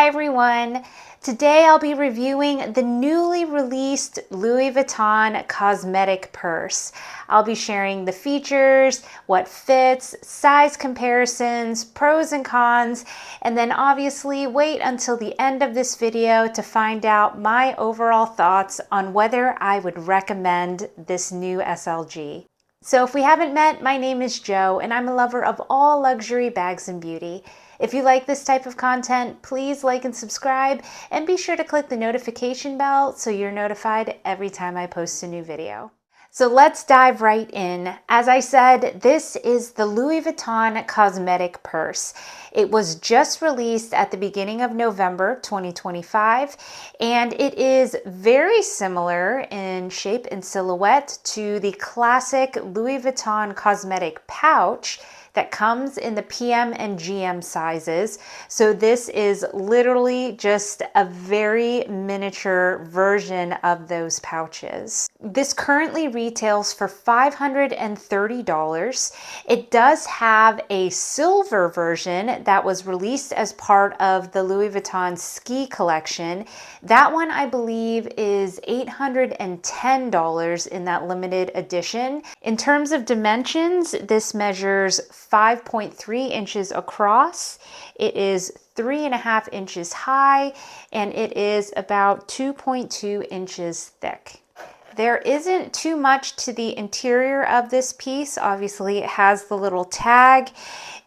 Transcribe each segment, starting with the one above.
everyone. Today I'll be reviewing the newly released Louis Vuitton Cosmetic Purse. I'll be sharing the features, what fits, size comparisons, pros and cons, and then obviously wait until the end of this video to find out my overall thoughts on whether I would recommend this new SLG. So if we haven't met, my name is Jo and I'm a lover of all luxury bags and beauty. If you like this type of content, please like and subscribe and be sure to click the notification bell so you're notified every time I post a new video. So let's dive right in. As I said, this is the Louis Vuitton Cosmetic Purse. It was just released at the beginning of November 2025, and it is very similar in shape and silhouette to the classic Louis Vuitton cosmetic pouch that comes in the PM and GM sizes. So this is literally just a very miniature version of those pouches. This currently retails for $530. It does have a silver version that was released as part of the Louis Vuitton ski collection. That one I believe is $810 in that limited edition. In terms of dimensions, this measures 5.3 inches across. It is 3.5 inches high, and it is about 2.2 inches thick. There isn't too much to the interior of this piece. Obviously, it has the little tag.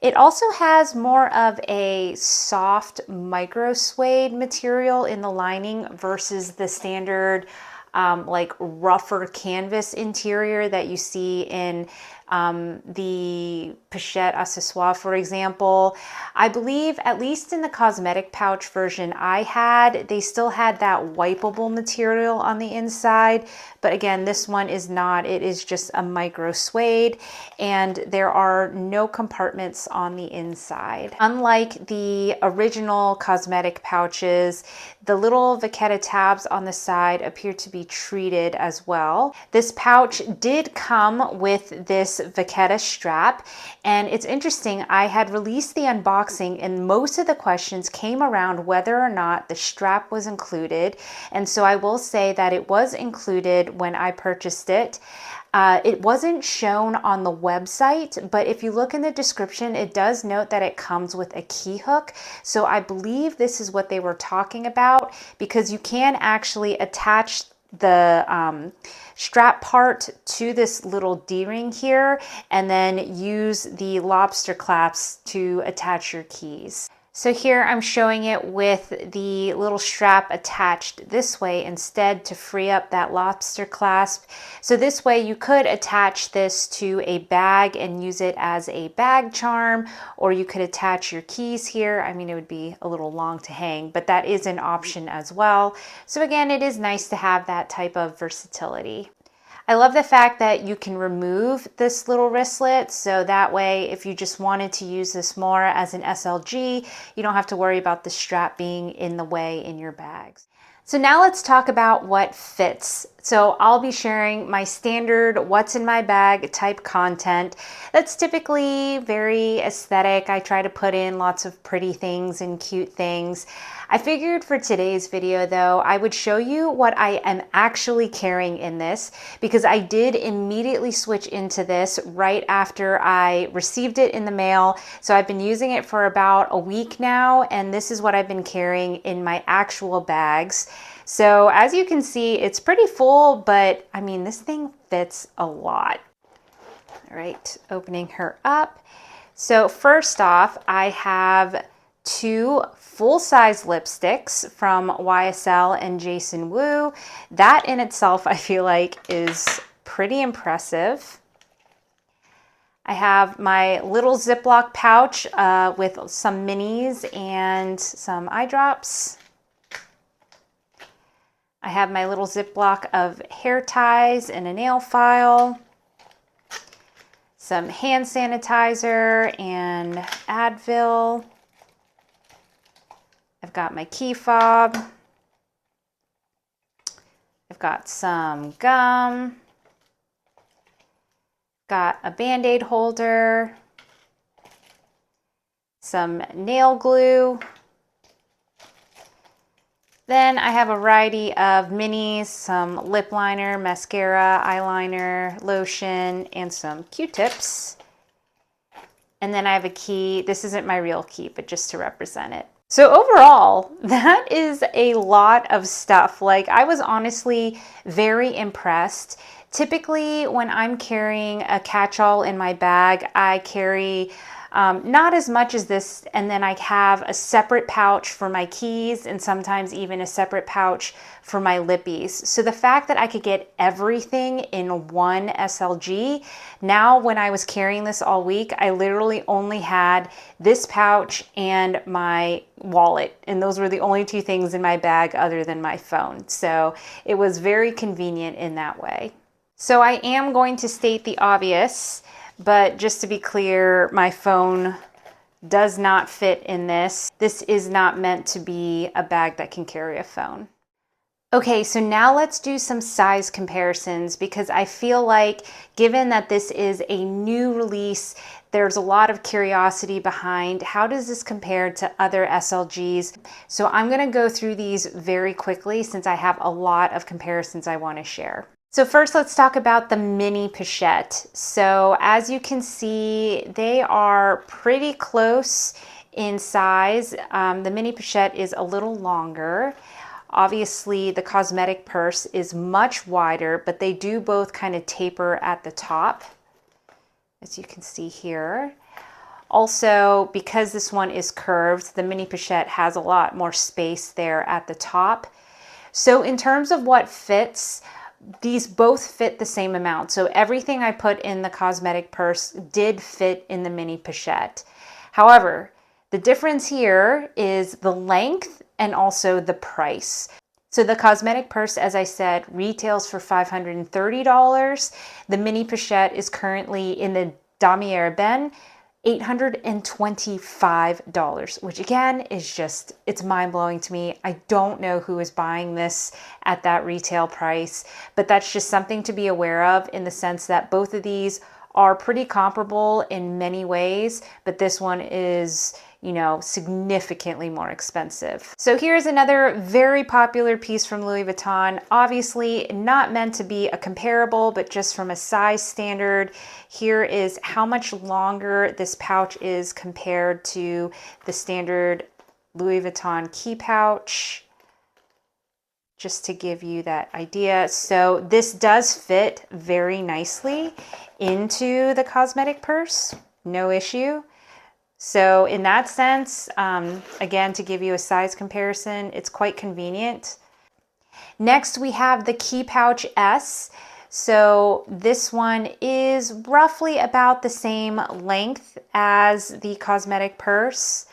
It also has more of a soft micro suede material in the lining versus the standard like rougher canvas interior that you see in the pochette accessoire, for example. I believe, at least in the cosmetic pouch version I had, they still had that wipeable material on the inside. But again, this one is not. It is just a micro suede, and there are no compartments on the inside. Unlike the original cosmetic pouches, the little vachetta tabs on the side appear to be treated as well. This pouch did come with this vachetta strap, and it's interesting, I had released the unboxing and most of the questions came around whether or not the strap was included, and so I will say that it was included when I purchased it. It wasn't shown on the website, but if you look in the description, it does note that it comes with a key hook. So I believe this is what they were talking about, because you can actually attach the strap part to this little D-ring here and then use the lobster clasps to attach your keys. So here I'm showing it with the little strap attached this way instead to free up that lobster clasp. So this way you could attach this to a bag and use it as a bag charm, or you could attach your keys here. I mean, it would be a little long to hang, but that is an option as well. So again, it is nice to have that type of versatility. I love the fact that you can remove this little wristlet, so that way if you just wanted to use this more as an SLG, you don't have to worry about the strap being in the way in your bags. So now let's talk about what fits. So I'll be sharing my standard what's in my bag type content. That's typically very aesthetic. I try to put in lots of pretty things and cute things. I figured for today's video though, I would show you what I am actually carrying in this, because I did immediately switch into this right after I received it in the mail. So I've been using it for about a week now, and this is what I've been carrying in my actual bags. So as you can see, it's pretty full, but I mean, this thing fits a lot. All right, opening her up. So first off, I have two full-size lipsticks from YSL and Jason Wu. That in itself, I feel like, is pretty impressive. I have my little Ziploc pouch with some minis and some eye drops. I have my little Ziploc of hair ties and a nail file, some hand sanitizer and Advil. I've got my key fob. I've got some gum. Got a Band-Aid holder. Some nail glue. Then I have a variety of minis, some lip liner, mascara, eyeliner, lotion, and some Q-tips. And then I have a key. This isn't my real key, but just to represent it. So overall, that is a lot of stuff. Like, I was honestly very impressed. Typically, when I'm carrying a catch-all in my bag, I carry not as much as this, and then I have a separate pouch for my keys and sometimes even a separate pouch for my lippies. So the fact that I could get everything in one SLG, now when I was carrying this all week, I literally only had this pouch and my wallet, and those were the only two things in my bag other than my phone. So it was very convenient in that way. So I am going to state the obvious, but just to be clear, my phone does not fit in this. This is not meant to be a bag that can carry a phone. Okay, so now let's do some size comparisons, because I feel like, given that this is a new release, there's a lot of curiosity behind how does this compare to other SLGs. So I'm going to go through these very quickly since I have a lot of comparisons I want to share. So first, let's talk about the mini pochette. So as you can see, they are pretty close in size. The mini pochette is a little longer. Obviously, the cosmetic purse is much wider, but they do both kind of taper at the top, as you can see here. Also, because this one is curved, the mini pochette has a lot more space there at the top. So in terms of what fits, these both fit the same amount. So everything I put in the cosmetic purse did fit in the mini pochette. However, the difference here is the length and also the price. So the cosmetic purse, as I said, retails for $530. The mini pochette is currently in the Damier Ben, $825, which again is just, it's mind-blowing to me. I don't know who is buying this at that retail price, but that's just something to be aware of, in the sense that both of these are pretty comparable in many ways, but this one is, you know, significantly more expensive. So here's another very popular piece from Louis Vuitton. Obviously not meant to be a comparable, but just from a size standard, here is how much longer this pouch is compared to the standard Louis Vuitton key pouch, just to give you that idea. So this does fit very nicely into the cosmetic purse, no issue. So in that sense, again, to give you a size comparison, it's quite convenient. Next, we have the Key Pouch S. So this one is roughly about the same length as the cosmetic purse,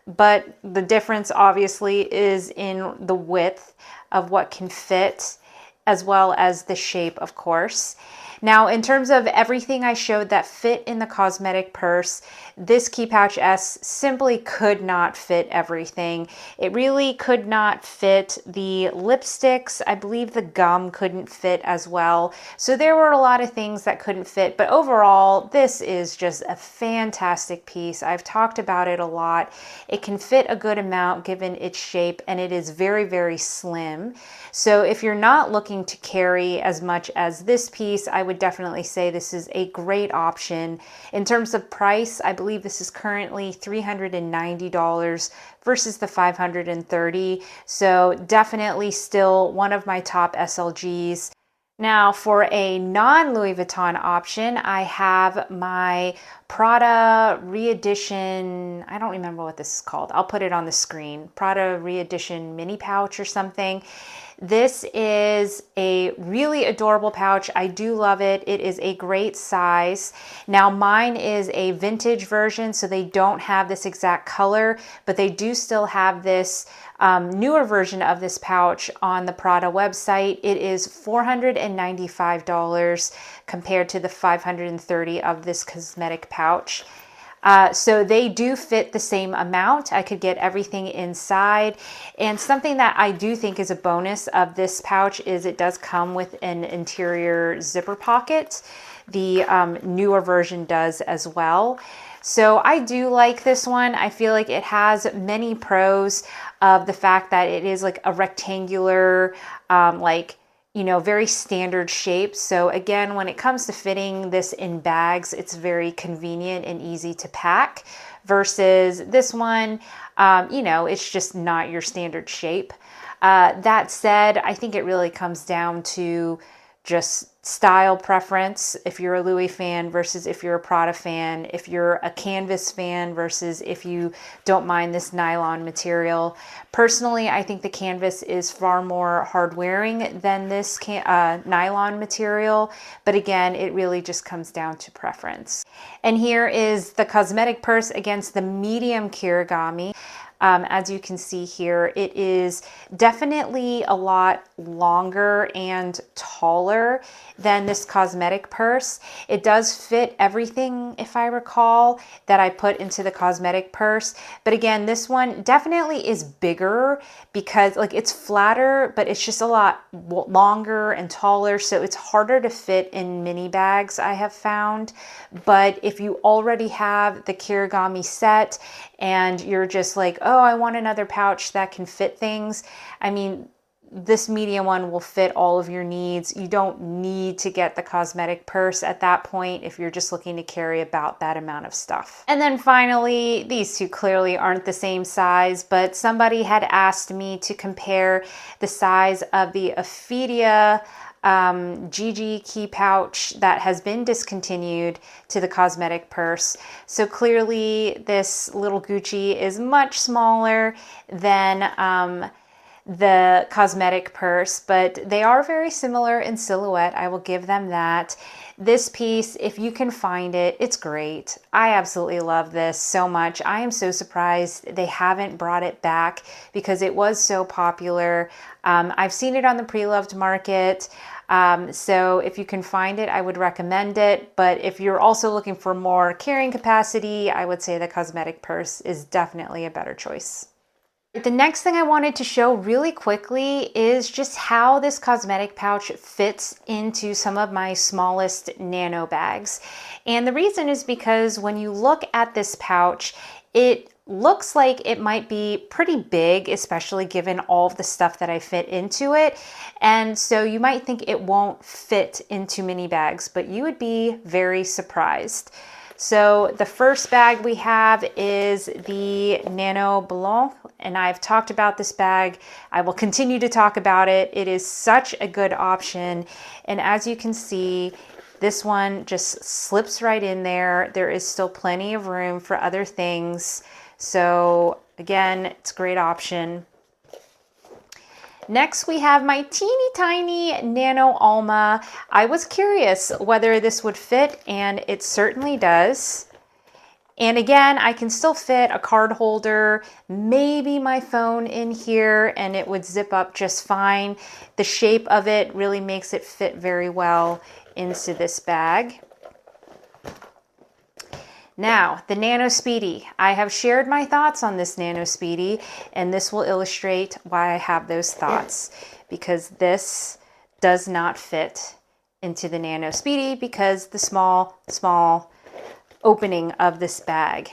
but the difference obviously is in the width of what can fit, as well as the shape, of course. Now, in terms of everything I showed that fit in the cosmetic purse, this Key Pouch S simply could not fit everything. It really could not fit the lipsticks. I believe the gum couldn't fit as well. So there were a lot of things that couldn't fit, but overall, this is just a fantastic piece. I've talked about it a lot. It can fit a good amount given its shape, and it is very, very slim. So if you're not looking to carry as much as this piece, I would definitely say this is a great option. In terms of price, I believe this is currently $390 versus the $530. So definitely still one of my top SLGs. Now, for a non-Louis Vuitton option, I have my Prada Re-Edition, I don't remember what this is called. I'll put it on the screen. Prada Re-Edition mini pouch or something. This is a really adorable pouch. I do love it. It is a great size. Now, mine is a vintage version, so they don't have this exact color, but they do still have this newer version of this pouch on the Prada website. It is $495 compared to the $530 of this cosmetic pouch. So they do fit the same amount. I could get everything inside. And something that I do think is a bonus of this pouch is it does come with an interior zipper pocket. The newer version does as well. So I do like this one. I feel like it has many pros of the fact that it is like a rectangular, like, you know, very standard shape. So again, when it comes to fitting this in bags, it's very convenient and easy to pack versus this one, you know, it's just not your standard shape. That said, I think it really comes down to just style preference. If you're a Louis fan versus if you're a Prada fan, if you're a canvas fan versus if you don't mind this nylon material. Personally, I think the canvas is far more hard wearing than this nylon material, but again, it really just comes down to preference. And here is the cosmetic purse against the medium kirigami. As you can see here, it is definitely a lot longer and taller than this cosmetic purse. It does fit everything, if I recall, that I put into the cosmetic purse. But again, this one definitely is bigger because like it's flatter, but it's just a lot longer and taller. So it's harder to fit in mini bags, I have found. But if you already have the kirigami set and you're just like, oh, I want another pouch that can fit things, I mean, this medium one will fit all of your needs. You don't need to get the cosmetic purse at that point if you're just looking to carry about that amount of stuff. And then finally, these two clearly aren't the same size, but somebody had asked me to compare the size of the Ophidia GG key pouch that has been discontinued to the cosmetic purse. So clearly this little Gucci is much smaller than the cosmetic purse, but they are very similar in silhouette. I will give them that. This piece, if you can find it, it's great. I absolutely love this so much. I am so surprised they haven't brought it back because it was so popular. I've seen it on the pre-loved market. So if you can find it, I would recommend it. But if you're also looking for more carrying capacity, I would say the cosmetic purse is definitely a better choice. The next thing I wanted to show really quickly is just how this cosmetic pouch fits into some of my smallest nano bags. And the reason is because when you look at this pouch, it looks like it might be pretty big, especially given all of the stuff that I fit into it. And so you might think it won't fit into mini bags, but you would be very surprised. So the first bag we have is the Nano Ballon, and I've talked about this bag. I will continue to talk about it. It is such a good option. And as you can see, this one just slips right in there. There is still plenty of room for other things. So again, it's a great option. Next, we have my teeny tiny Nano Alma. I was curious whether this would fit, and it certainly does. And again, I can still fit a card holder, maybe my phone in here, and it would zip up just fine. The shape of it really makes it fit very well into this bag. Now, the Nano Speedy. I have shared my thoughts on this Nano Speedy, and this will illustrate why I have those thoughts, because this does not fit into the Nano Speedy because the small opening of this bag.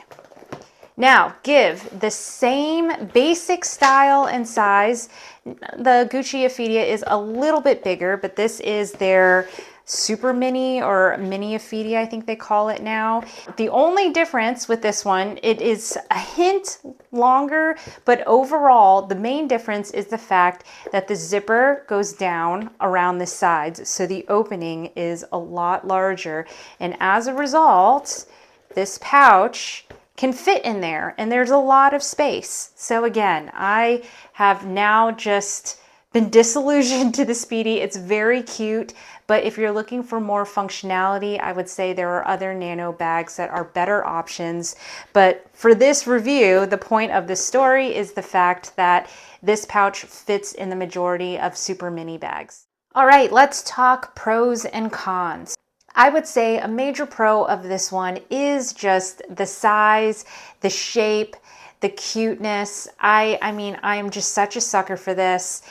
Now, give the same basic style and size. The Gucci Ophidia is a little bit bigger, but this is their super mini or mini Ophidia, I think they call it now. The only difference with this one, it is a hint longer, but overall, the main difference is the fact that the zipper goes down around the sides, so the opening is a lot larger. And as a result, this pouch can fit in there, and there's a lot of space. So again, I have now just been disillusioned to the Speedy. It's very cute, but if you're looking for more functionality, I would say there are other nano bags that are better options. But for this review, the point of this story is the fact that this pouch fits in the majority of super mini bags. All right, let's talk pros and cons. I would say a major pro of this one is just the size, the shape, the cuteness. I mean, I'm just such a sucker for this.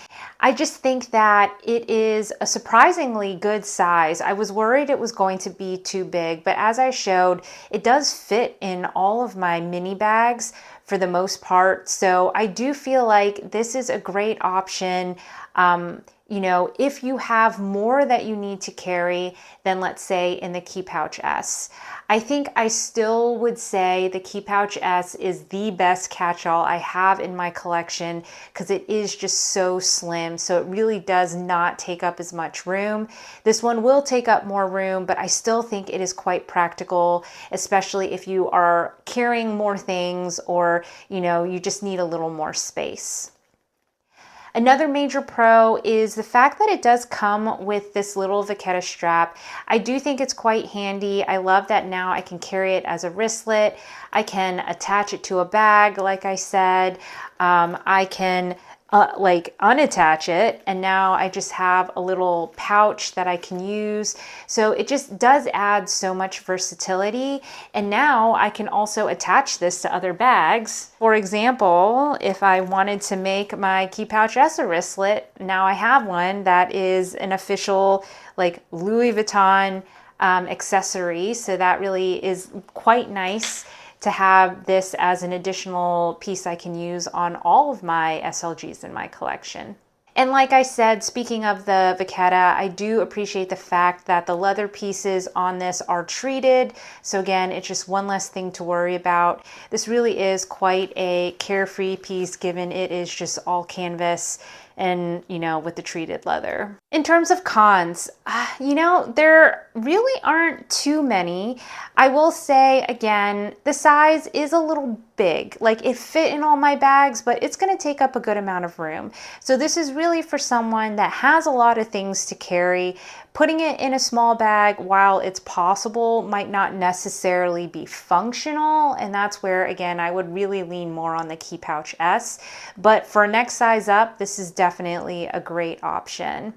I just think that it is a surprisingly good size. I was worried it was going to be too big, but as I showed, it does fit in all of my mini bags for the most part. So I do feel like this is a great option. You know, if you have more that you need to carry than, let's say, in the Key Pouch S. I think I still would say the Key Pouch S is the best catch-all I have in my collection because it is just so slim. So it really does not take up as much room. This one will take up more room, but I still think it is quite practical, especially if you are carrying more things or, you know, you just need a little more space. Another major pro is the fact that it does come with this little vachetta strap. I do think it's quite handy. I love that now I can carry it as a wristlet. I can attach it to a bag, like I said. I can like unattach it, and now I just have a little pouch that I can use. So it just does add so much versatility. And now I can also attach this to other bags. For example, if I wanted to make my Key Pouch S a wristlet, now I have one that is an official like Louis Vuitton accessory. So that really is quite nice to have this as an additional piece I can use on all of my SLGs in my collection. And like I said, speaking of the vachetta, I do appreciate the fact that the leather pieces on this are treated. So again, it's just one less thing to worry about. This really is quite a carefree piece given it is just all canvas and, you know, with the treated leather. In terms of cons, you know, there really aren't too many. I will say, again, the size is a little big. Like, it fit in all my bags, but it's going to take up a good amount of room. So this is really for someone that has a lot of things to carry. Putting it in a small bag while it's possible might not necessarily be functional, and that's where, again, I would really lean more on the Key Pouch S. But for next size up, this is definitely a great option.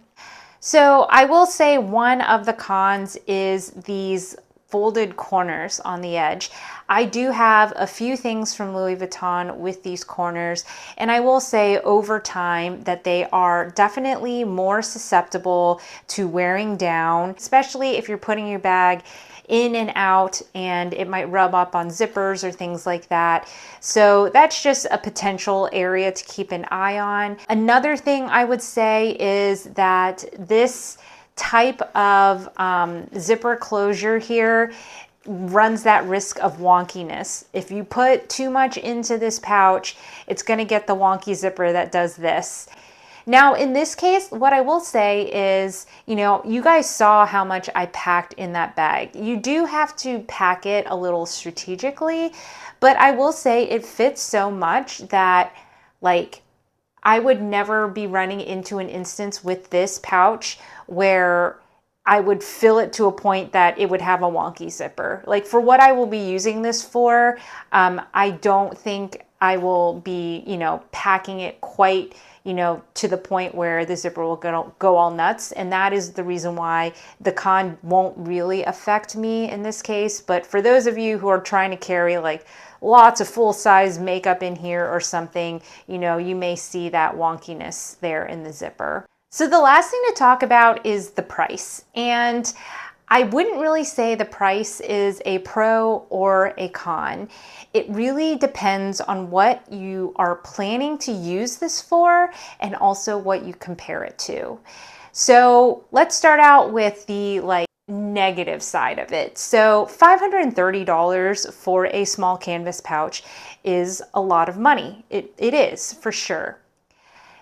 So I will say one of the cons is these folded corners on the edge. I do have a few things from Louis Vuitton with these corners, and I will say over time that they are definitely more susceptible to wearing down, especially if you're putting your bag in and out and it might rub up on zippers or things like that. So that's just a potential area to keep an eye on. Another thing I would say is that this type of zipper closure here runs that risk of wonkiness. If you put too much into this pouch, it's going to get the wonky zipper that does this. Now, in this case, what I will say is, you know, you guys saw how much I packed in that bag. You do have to pack it a little strategically, but I will say it fits so much that, like, I would never be running into an instance with this pouch where I would fill it to a point that it would have a wonky zipper. Like, for what I will be using this for, I don't think I will be, you know, packing it quite, you know, to the point where the zipper will go all nuts. And that is the reason why the con won't really affect me in this case. But for those of you who are trying to carry like lots of full-size makeup in here or something, you know, you may see that wonkiness there in the zipper. So the last thing to talk about is the price. And I wouldn't really say the price is a pro or a con. It really depends on what you are planning to use this for and also what you compare it to. So let's start out with the negative side of it. So $530 for a small canvas pouch is a lot of money. It is for sure.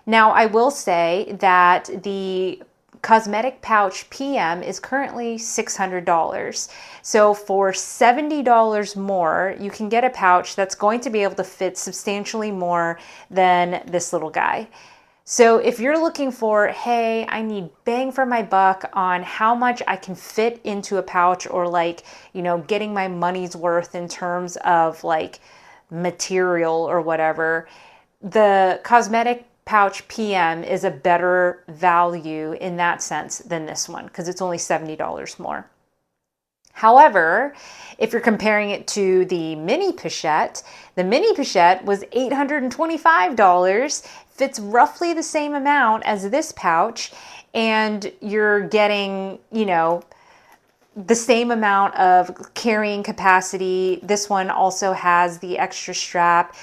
Now, I will say that the Cosmetic Pouch PM is currently $600. So for $70 more, you can get a pouch that's going to be able to fit substantially more than this little guy. So if you're looking for, hey, I need bang for my buck on how much I can fit into a pouch, or like, you know, getting my money's worth in terms of like material or whatever, the Cosmetic Pouch PM is a better value in that sense than this one because it's only $70 more. However, if you're comparing it to the mini pochette was $825, fits roughly the same amount as this pouch, and you're getting, the same amount of carrying capacity. This one also has the extra strap,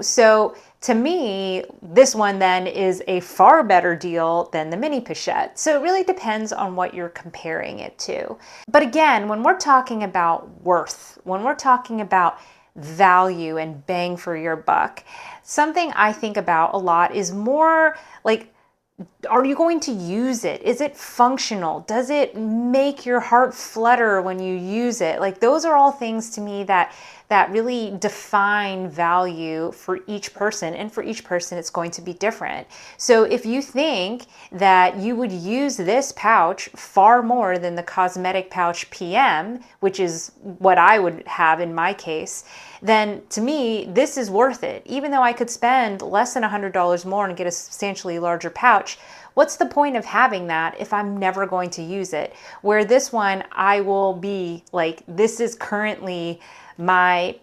so to me, this one then is a far better deal than the mini pochette. So it really depends on what you're comparing it to. But again, when we're talking about worth, when we're talking about value and bang for your buck, something I think about a lot is more like, are you going to use it? Is it functional? Does it make your heart flutter when you use it? Like, those are all things to me that really define value for each person, and for each person it's going to be different. So if you think that you would use this pouch far more than the cosmetic pouch PM, which is what I would have in my case, then to me, this is worth it. Even though I could spend less than $100 more and get a substantially larger pouch, what's the point of having that if I'm never going to use it? Where this one, I will be like, this is currently my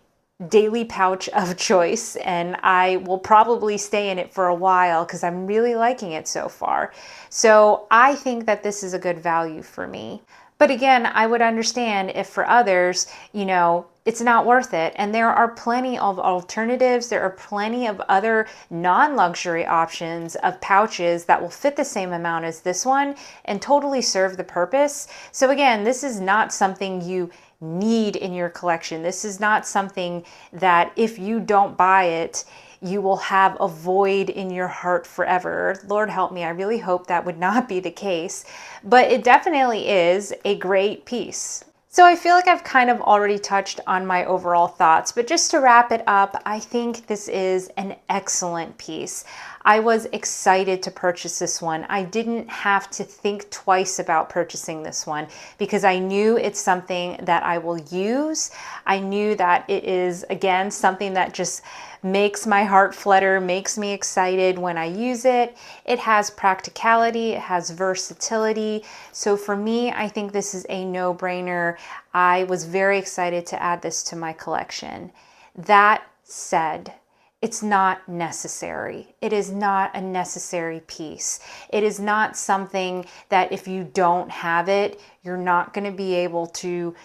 daily pouch of choice, and I will probably stay in it for a while because I'm really liking it so far. So I think that this is a good value for me. But again, I would understand if for others, it's not worth it. And there are plenty of alternatives. There are plenty of other non-luxury options of pouches that will fit the same amount as this one and totally serve the purpose. So again, this is not something you need in your collection. This is not something that if you don't buy it, you will have a void in your heart forever. Lord help me, I really hope that would not be the case, but it definitely is a great piece. So I feel like I've kind of already touched on my overall thoughts, but just to wrap it up, I think this is an excellent piece. I was excited to purchase this one. I didn't have to think twice about purchasing this one because I knew it's something that I will use. I knew that it is, again, something that just makes my heart flutter, makes me excited when I use it. It has practicality, it has versatility. So for me, I think this is a no-brainer. I was very excited to add this to my collection. That said, it's not necessary. It is not a necessary piece. It is not something that if you don't have it, you're not going to be able to,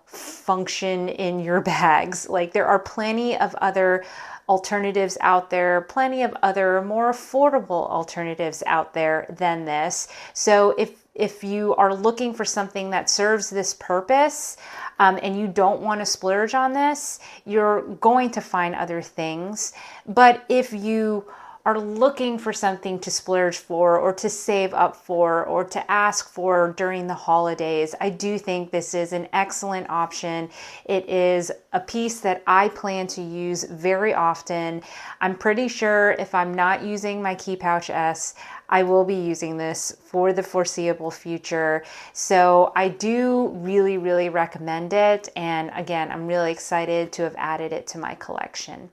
function in your bags. Like, there are plenty of other alternatives out there, plenty of other more affordable alternatives out there than this. So if you are looking for something that serves this purpose, and you don't want to splurge on this, you're going to find other things. But if you are looking for something to splurge for or to save up for or to ask for during the holidays, I do think this is an excellent option. It is a piece that I plan to use very often. I'm pretty sure if I'm not using my Key Pouch S, I will be using this for the foreseeable future. So I do really, really recommend it. And again, I'm really excited to have added it to my collection.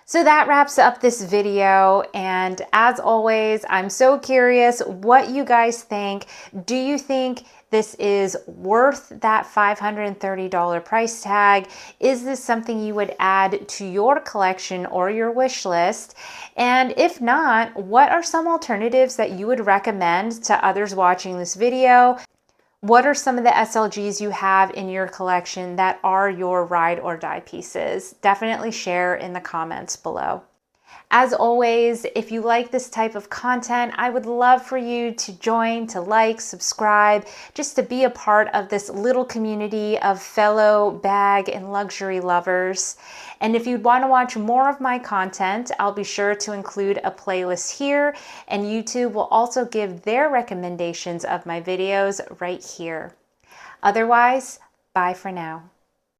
So that wraps up this video, and as always, I'm so curious what you guys think. Do you think this is worth that $530 price tag? Is this something you would add to your collection or your wish list? And if not, what are some alternatives that you would recommend to others watching this video? What are some of the SLGs you have in your collection that are your ride or die pieces? Definitely share in the comments below. As always, if you like this type of content, I would love for you to join, to like, subscribe, just to be a part of this little community of fellow bag and luxury lovers. And if you'd want to watch more of my content, I'll be sure to include a playlist here, and YouTube will also give their recommendations of my videos right here. Otherwise, bye for now.